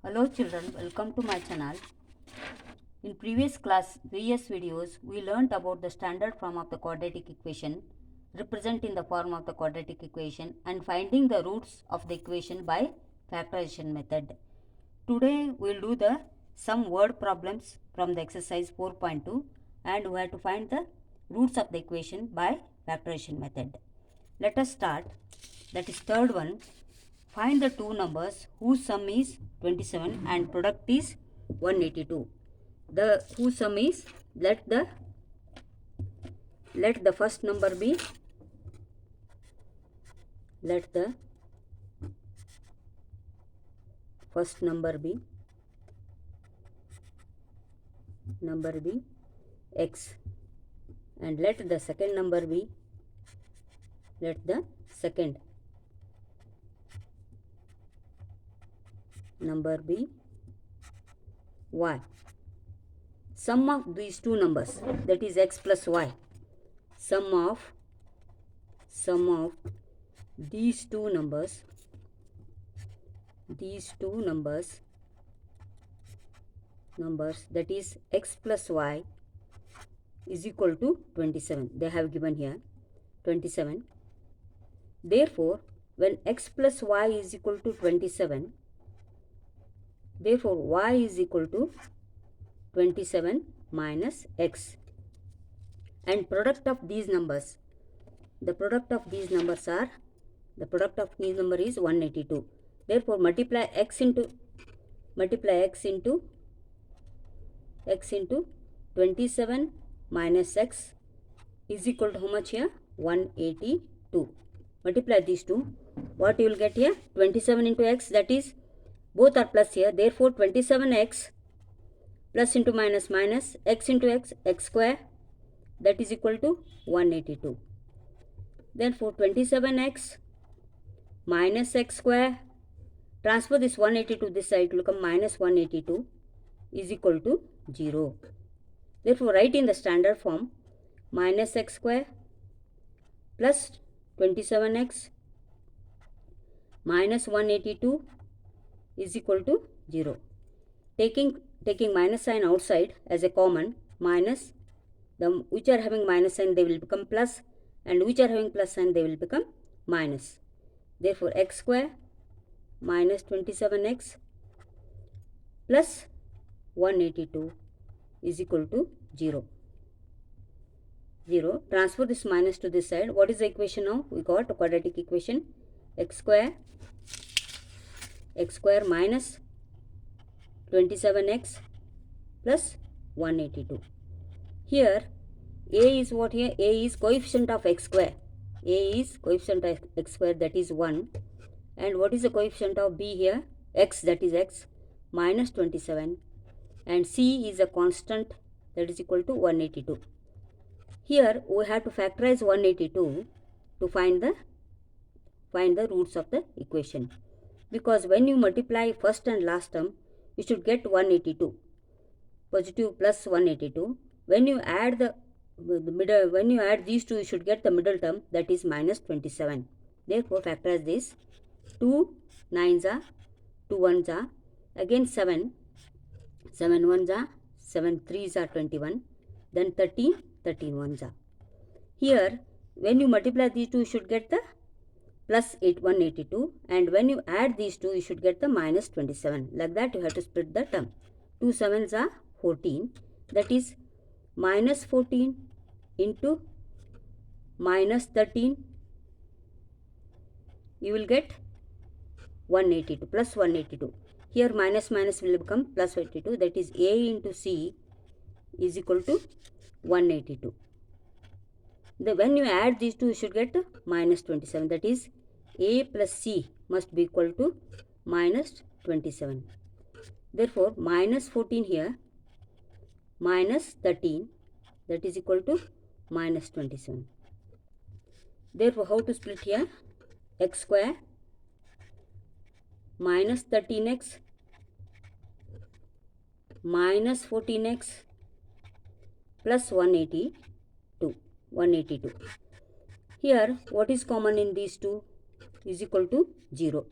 Hello children, welcome to my channel. In previous videos, we learnt about the standard form of the quadratic equation, represent in the form of the quadratic equation and finding the roots of the equation by factorization method. Today we will do the some word problems from the exercise 4.2 and we have to find the roots of the equation by factorization method. Let us start. That is third one. Find the two numbers whose sum is 27 and product is 182. The whose sum is let the first number be x and let the second number be y. Sum of these two numbers, that is x plus y. Sum of these two numbers that is x plus y is equal to 27. They have given here 27. Therefore, when x plus y is equal to 27, therefore y is equal to 27 minus x. And product of these numbers, the product of these number is 182. Therefore, multiply x into 27 minus x is equal to how much here? 182. Multiply these two. What you will get here? 27 into x, that is both are plus here. Therefore, 27x plus into minus x into x square, that is equal to 182. Therefore, 27x minus x square, transfer this 182 this side, it will come minus 182 is equal to 0. Therefore, write in the standard form minus x square plus 27x minus 182 is equal to 0. Taking minus sign outside as a common, minus, the which are having minus sign they will become plus and which are having plus sign they will become minus. Therefore, x square minus 27x plus 182 is equal to 0. Transfer this minus to this side. What is the equation now? We got a quadratic equation. X square minus 27x plus 182. Here a is what here? A is coefficient of x square. A is coefficient of x square, that is 1. And what is the coefficient of b here? X, that is x minus 27. And c is a constant, that is equal to 182. Here we have to factorize 182 to find the roots of the equation. Because when you multiply first and last term, you should get 182. Positive plus 182. When you add these two, you should get the middle term, that is minus 27. Therefore, factorize this. 2 9s are, 2 1s are, again 7 1s are, 7 3s are 21, then 13 1s are. Here, when you multiply these two, you should get the plus 182, and when you add these two, you should get the minus 27. Like that, you have to split the term. 2 7s are 14, that is minus 14 into minus 13, you will get 182 plus 182. Here minus will become plus 82, that is a into c is equal to 182. When you add these two, you should get minus 27, that is a plus c must be equal to minus 27. Therefore, minus 14 here, minus 13, that is equal to minus 27. Therefore, how to split here? X square minus 13x minus 14x plus 182. Here, what is common in these two? Is equal to 0.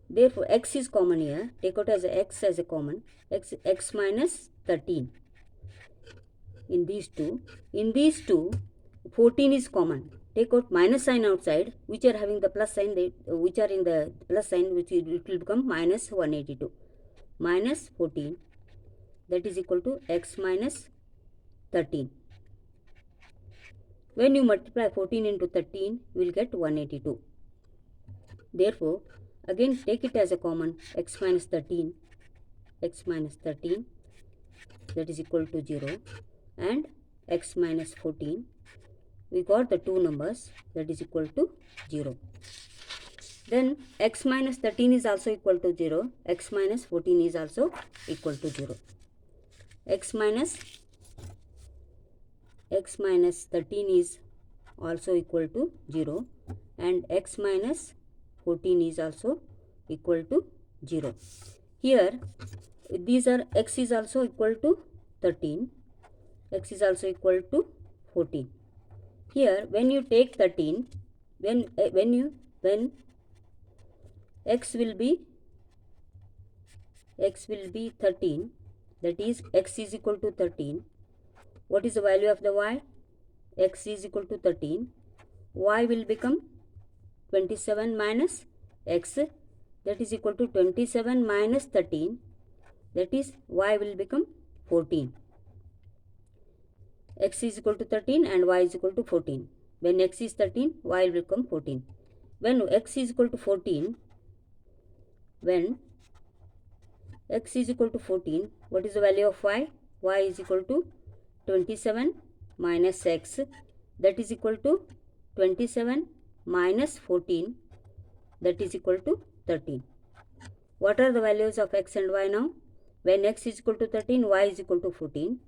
Therefore, x is common here. Take out as a x as a common. X minus 13. In these two, 14 is common. Take out minus sign outside, which are having the plus sign, which are in the plus sign, it will become minus 182. Minus 14, that is equal to x minus 13. When you multiply 14 into 13, you will get 182. Therefore, again take it as a common, x minus 13, that is equal to 0, and x minus 14. We got the two numbers, that is equal to 0. Then x minus 13 is also equal to 0, x minus 14 is also equal to 0. X minus 13 is also equal to 0, and x minus 14 is also equal to 0. Here these are, x is also equal to 13, x is also equal to 14. Here when you take 13, when x will be 13, that is x is equal to 13. What is the value of the y? X is equal to 13. Y will become 27 minus x, that is equal to 27 minus 13, that is y will become 14. X is equal to 13 and y is equal to 14. When x is 13, y will become 14. When x is equal to 14, what is the value of y? Y is equal to 27 minus x, that is equal to 27 minus 14, that is equal to 13. What are the values of x and y now? When x is equal to 13, y is equal to 14.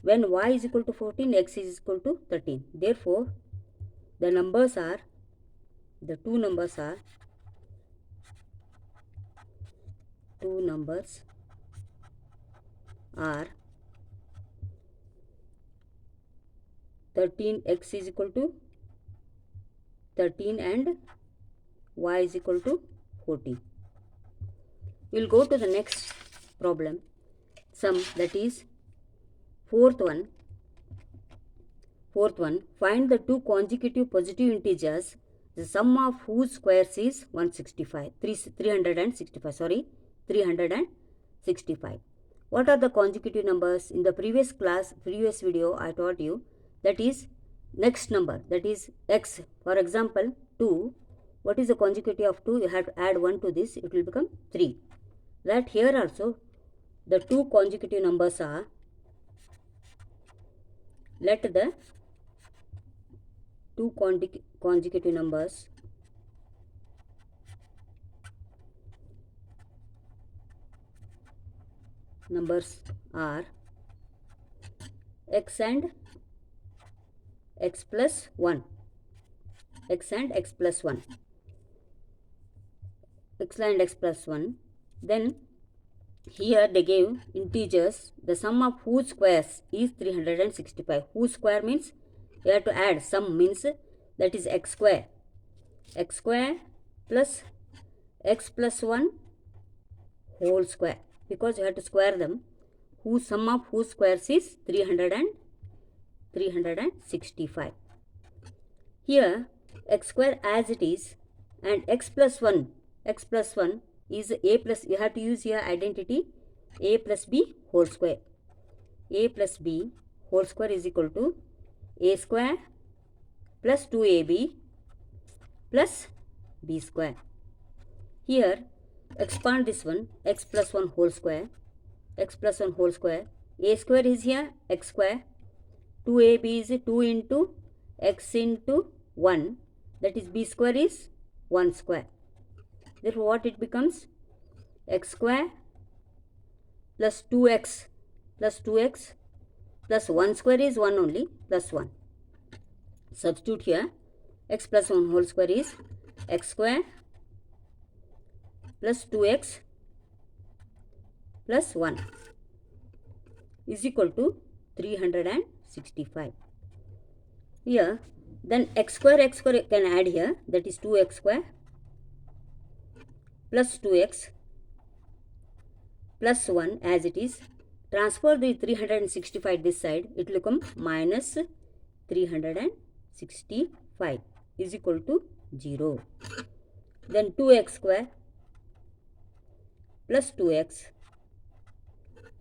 When y is equal to 14, x is equal to 13. Therefore, the two numbers are 13, x is equal to 13 and y is equal to 14. We will go to the next problem, sum, that is fourth one. Find the two consecutive positive integers, the sum of whose squares is 365. What are the consecutive numbers? In the previous video, I taught you that is next number, that is x. For example, 2. What is the consecutive of 2? You have to add 1 to this, it will become 3. That here also the two consecutive numbers are, let the two consecutive numbers are x and x plus 1. Then here they gave integers, the sum of whose squares is 365. Whose square means you have to add, sum means that is x square plus x plus 1 whole square, because you have to square them. Whose sum of whose squares is 365. Here x square as it is, and x plus 1 is a plus, you have to use here identity, a plus b whole square. A plus b whole square is equal to a square plus 2ab plus b square. Here expand this one, x plus 1 whole square. A square is here x square, 2ab is 2 into x into 1, that is b square is 1 square. Therefore what it becomes? X square plus 2x plus 1 square is 1 only, plus 1. Substitute here, x plus 1 whole square is x square plus 2x plus 1 is equal to 365. Here then x square can add here, that is 2x square plus 2x plus 1 as it is. Transfer the 365 this side, it will become minus 365 is equal to 0. Then 2x square plus 2x.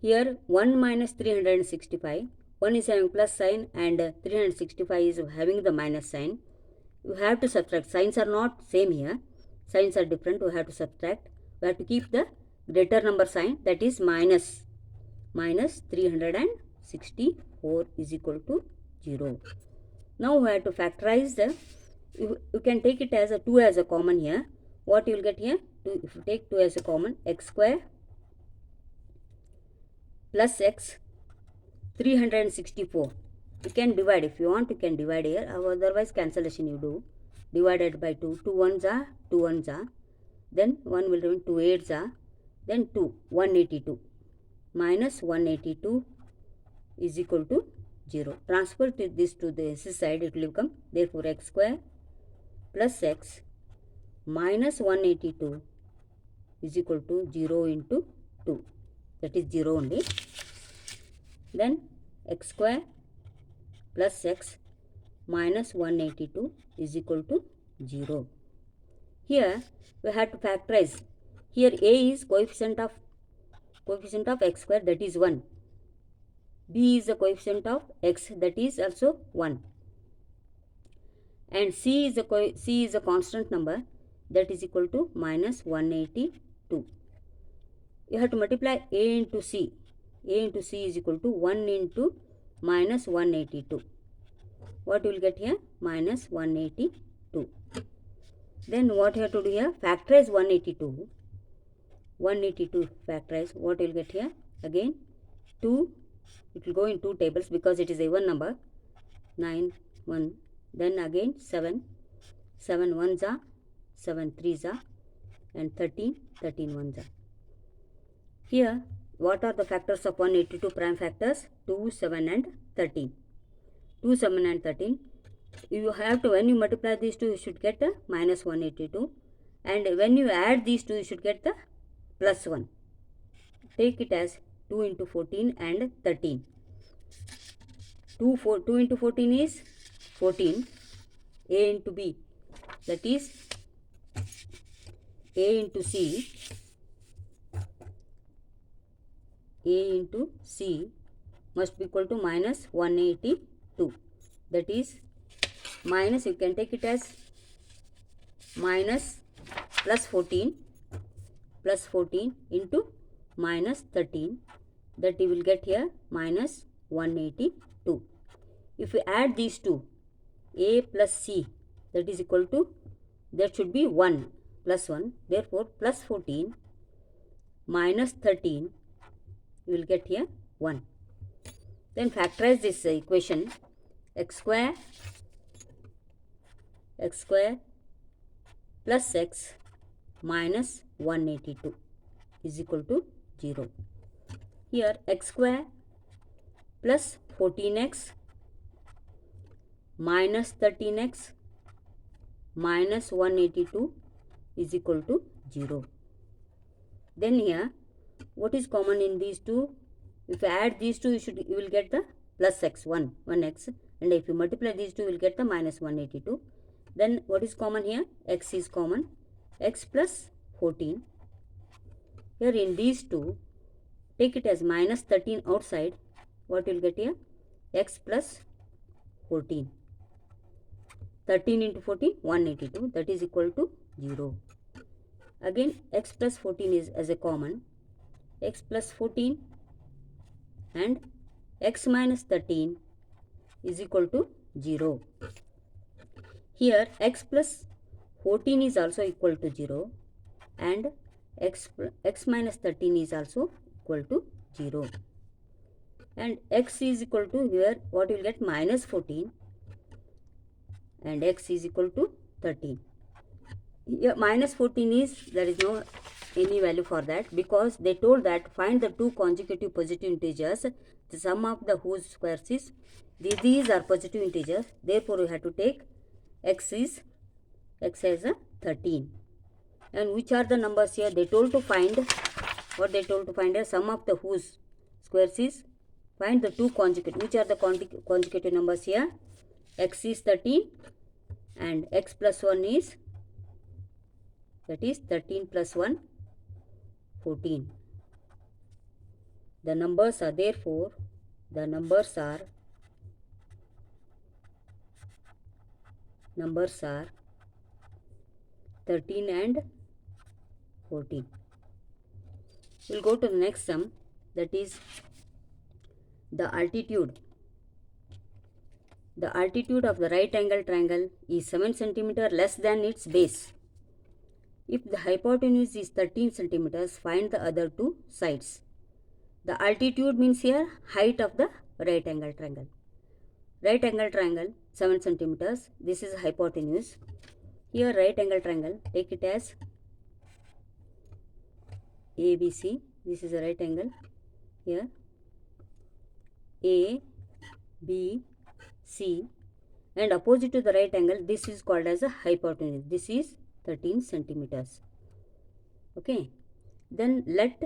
Here 1 minus 365. 1 is having plus sign and 365 is having the minus sign. You have to subtract. Signs are not same here. Signs are different. We have to subtract. We have to keep the greater number sign, that is minus. Minus 364 is equal to 0. Now we have to factorize the, you can take it as a 2 as a common here. What you will get here? If you take 2 as a common, x square plus x 364. You can divide. If you want, you can divide here. Otherwise, cancellation you do. Divided by 2. 2 ones are 2 ones are. Then 1 will remain 2 eights are. Then 2. 182. Minus 182 is equal to 0. Transfer this to the side, it will become, therefore x square plus x minus 182 is equal to 0 into 2. That is 0 only. Then x square plus x minus 182 is equal to 0. Here we have to factorize. Here a is coefficient of x square, that is 1. B is the coefficient of x, that is also 1. And C is a constant number, that is equal to minus 182. You have to multiply A into C. A into C is equal to 1 into minus 182. What you will get here? Minus 182. Then what you have to do here? Factorize 182. 182 factorize. What you will get here? Again 2. It will go in 2 tables because it is a even number. 9, 1. Then again 7. 7 ones are, 7 threes are, and 13, 13 ones are. Here, what are the factors of 182 prime factors? 2, 7 and 13. 2, 7 and 13. You have to, when you multiply these two, you should get a minus 182. And when you add these two, you should get the plus 1. Take it as 2 into 14 and 13. 2 into 14 is 14. A into B, that is A into C. A into C must be equal to minus 182. That is minus, you can take it as minus plus 14 into minus 13, that you will get here minus 182. If you add these two, A plus C, that is equal to, that should be 1 plus 1, therefore plus 14 minus 13, you will get here 1. Then factorize this equation. X square plus x minus 182 is equal to 0. Here x square plus 14x minus 13x minus 182 is equal to 0. Then here, what is common in these two? If you add these two, you will get the plus x, 1x, and if you multiply these two, you will get the minus 182. Then what is common here? X is common. X plus 14. Here in these two, take it as minus 13 outside. What you will get here? X plus 14. 13 into 14, 182. That is equal to 0. Again, x plus 14 is as a common. X plus 14 and x minus 13 is equal to 0. Here x plus 14 is also equal to 0 and x minus 13 is also equal to 0. And x is equal to, here what you will get, minus 14 and x is equal to 13. Here minus 14 is, there is no any value for that, because they told that find the two consecutive positive integers, the sum of the whose squares is, these are positive integers, therefore we have to take x as a 13 And which are the numbers here? They told to find, what they told to find is sum of the whose squares is, find the two consecutive. Which are the consecutive numbers here? X is 13 and x plus 1 is, that is 13 plus 1, 14. The numbers are, therefore, the numbers are 13 and 14. We'll go to the next sum, that is the altitude. The altitude of the right angle triangle is 7 cm less than its base. If the hypotenuse is 13 cm, find the other two sides. The altitude means here height of the right angle triangle. Right angle triangle 7 cm. This is hypotenuse. Here right angle triangle, take it as ABC. This is a right angle. Here A, B, C, and opposite to the right angle, this is called as a hypotenuse. This is 13 centimeters. Okay. Then let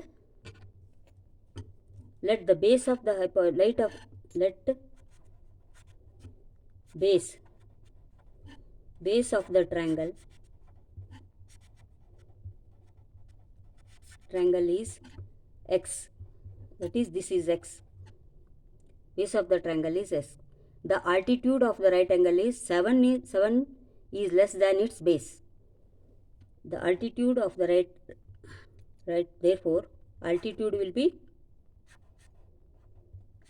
the base of the base of the triangle is x. That is, this is x. Base of the triangle is s. The altitude of the right angle is 7 is less than its base. The altitude of the right, therefore, altitude will be,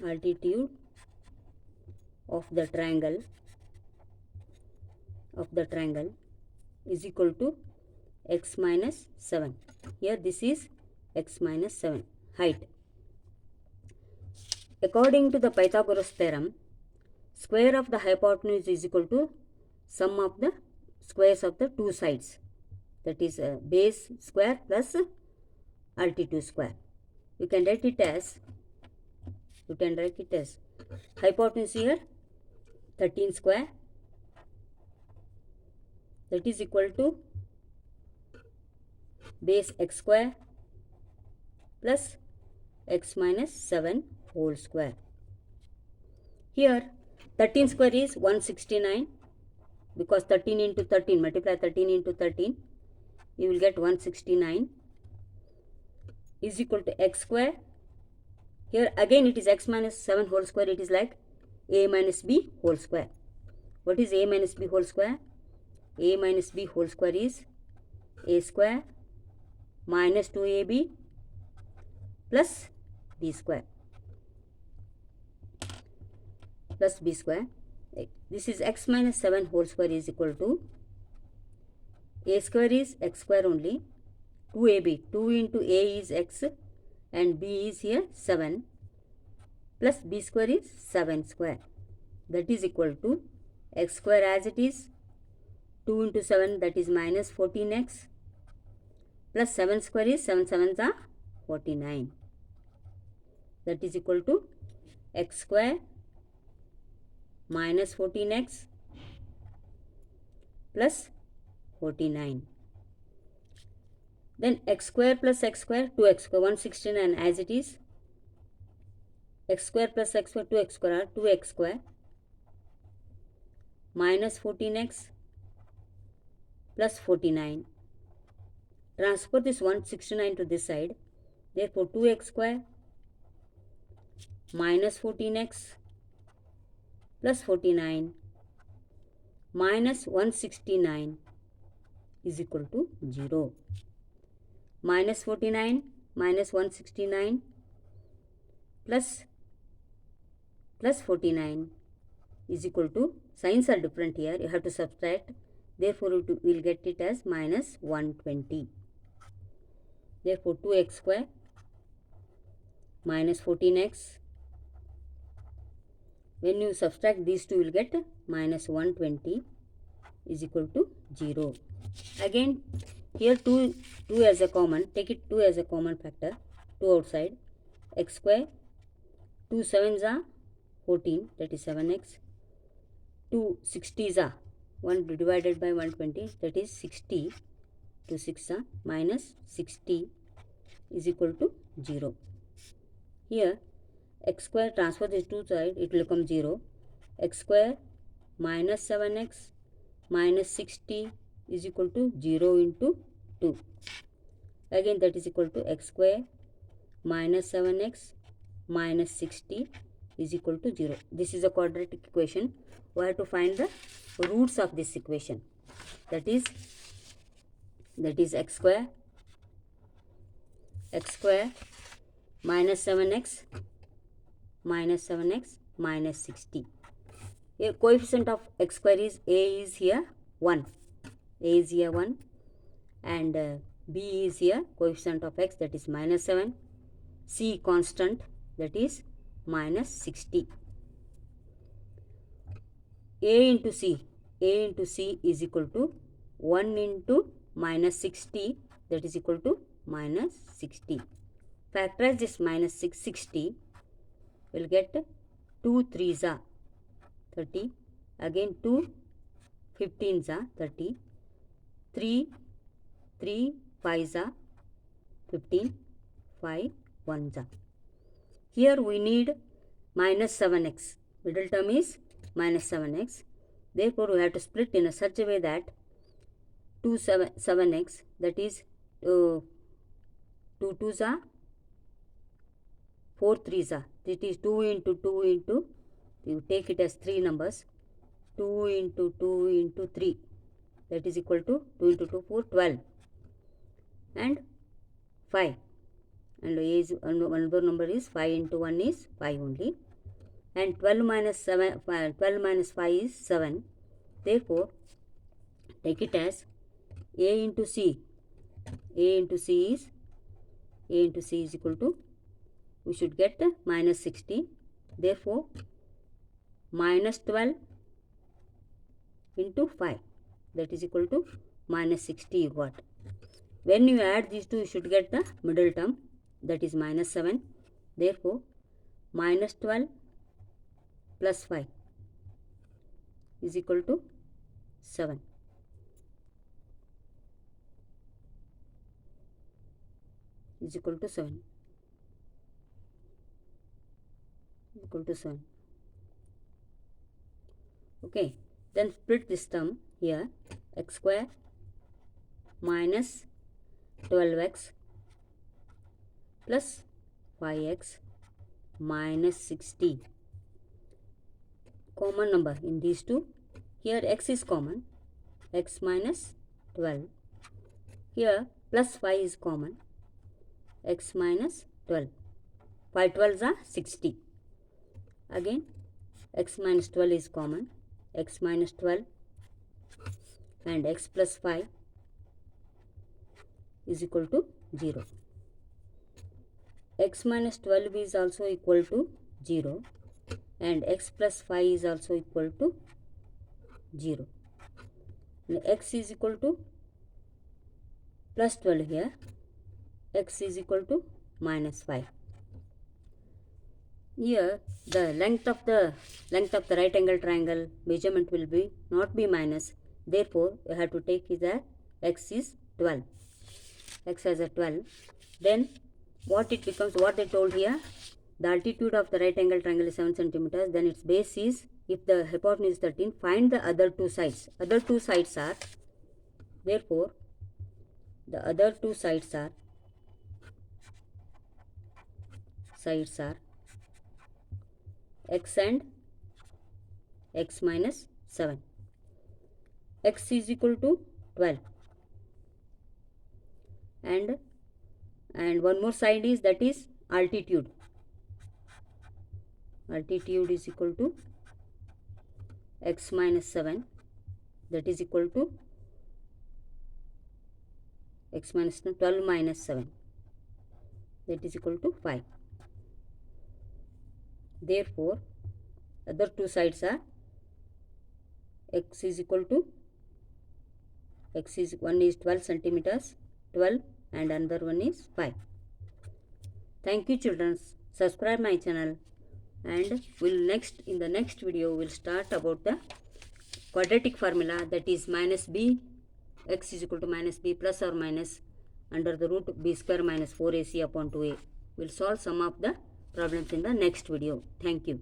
altitude of the triangle is equal to x minus 7. Here this is x minus 7, height. According to the Pythagoras theorem, square of the hypotenuse is equal to sum of the squares of the two sides. That is base square plus altitude square. You can write it as, hypotenuse here 13 square, that is equal to base x square plus x minus 7 whole square. Here 13 square is 169, because 13 into 13, multiply 13 into 13, you will get 169 is equal to x square. Here again it is x minus 7 whole square, it is like a minus b whole square. What is a minus b whole square? A minus b whole square is a square minus 2ab plus b square plus b square. This is x minus 7 whole square is equal to a square is x square only, 2ab, 2 into a is x and b is here 7, plus b square is 7 square. That is equal to x square as it is, 2 into 7, that is minus 14x, plus 7 square is 7 sevens are 49. That is equal to x square minus 14x plus 49. Then x square plus x square, 2x square, 169 as it is. X square plus x square, 2x square are 2x square minus 14x plus 49. Transfer this 169 to this side. Therefore, 2x square minus 14x plus 49 minus 169 is equal to 0. Minus 49 minus 169 plus 49 is equal to, signs are different here, you have to subtract. Therefore, we will get it as minus 120. Therefore, 2x square minus 14x, when you subtract these two, you will get minus 120 is equal to 0. Again, here 2 as a common, take it 2 as a common factor, 2 outside, x square, 2 sevens are 14, that is 7x, 2 60s are 1 divided by 120, that is 60 2 6 are minus 60 is equal to 0. Here x square transfer this two side, it will become 0. X square minus 7x minus 60 is equal to 0 into 2. Again that is equal to x square minus 7x minus 60 is equal to 0. This is a quadratic equation. We have to find the roots of this equation. That is x square minus 7x minus 60. A coefficient of x square is a is here 1. A is here 1 and b is here coefficient of x, that is minus 7. C constant, that is minus 60. A into C is equal to 1 into minus 60, that is equal to minus 60. Factorize this minus 60, will get 2 3s are 30, again 2 15s are 30, 3 5s are 15, 5 1s are. Here we need minus 7x, middle term is minus 7x. Therefore, we have to split in a such a way that 7x, that is 2 2s are 4 3s are, it is 2 into 2 into, you take it as 3 numbers, 2 into 2 into 3, that is equal to 2 into 2 4 12 and 5, and a is another number is 5 into 1 is 5 only, and 12 minus 5 is 7. Therefore, take it as a into c is equal to, we should get minus 60. Therefore, minus 12 into 5, that is equal to minus 60 you got. When you add these two, you should get the middle term, that is minus 7. Therefore, minus 12 plus 5 is equal to 7. Is equal to 7. Equal to 7. Okay. Then split this term here. X square minus 12x plus 5x minus 60. Common number in these two. Here x is common. X minus 12. Here plus 5 is common. X minus 12. 5 12s are 60. Again x minus 12 is common. X minus 12 and x plus 5 is equal to 0. X minus 12 is also equal to 0 and x plus 5 is also equal to 0. Now, x is equal to plus 12 here. X is equal to minus 5. Here the length of the right angle triangle measurement will be not be minus. Therefore, you have to take it as x is 12. X as a 12. Then what it becomes, what they told here, the altitude of the right angle triangle is 7 centimeters. Then its base is, if the hypotenuse is 13, find the other two sides. Other two sides are, therefore, the other two sides are x and x minus 7. X is equal to 12 and one more side is, that is altitude. Altitude is equal to x minus 7, that is equal to x minus 12 minus 7, that is equal to 5. Therefore, other two sides are x is equal to, one is 12 centimeters, 12, and another one is 5. Thank you children. Subscribe my channel, and in the next video we'll start about the quadratic formula, that is minus b x is equal to minus b plus or minus under the root b square minus 4ac upon 2a. We'll solve some of the problems in the next video. Thank you.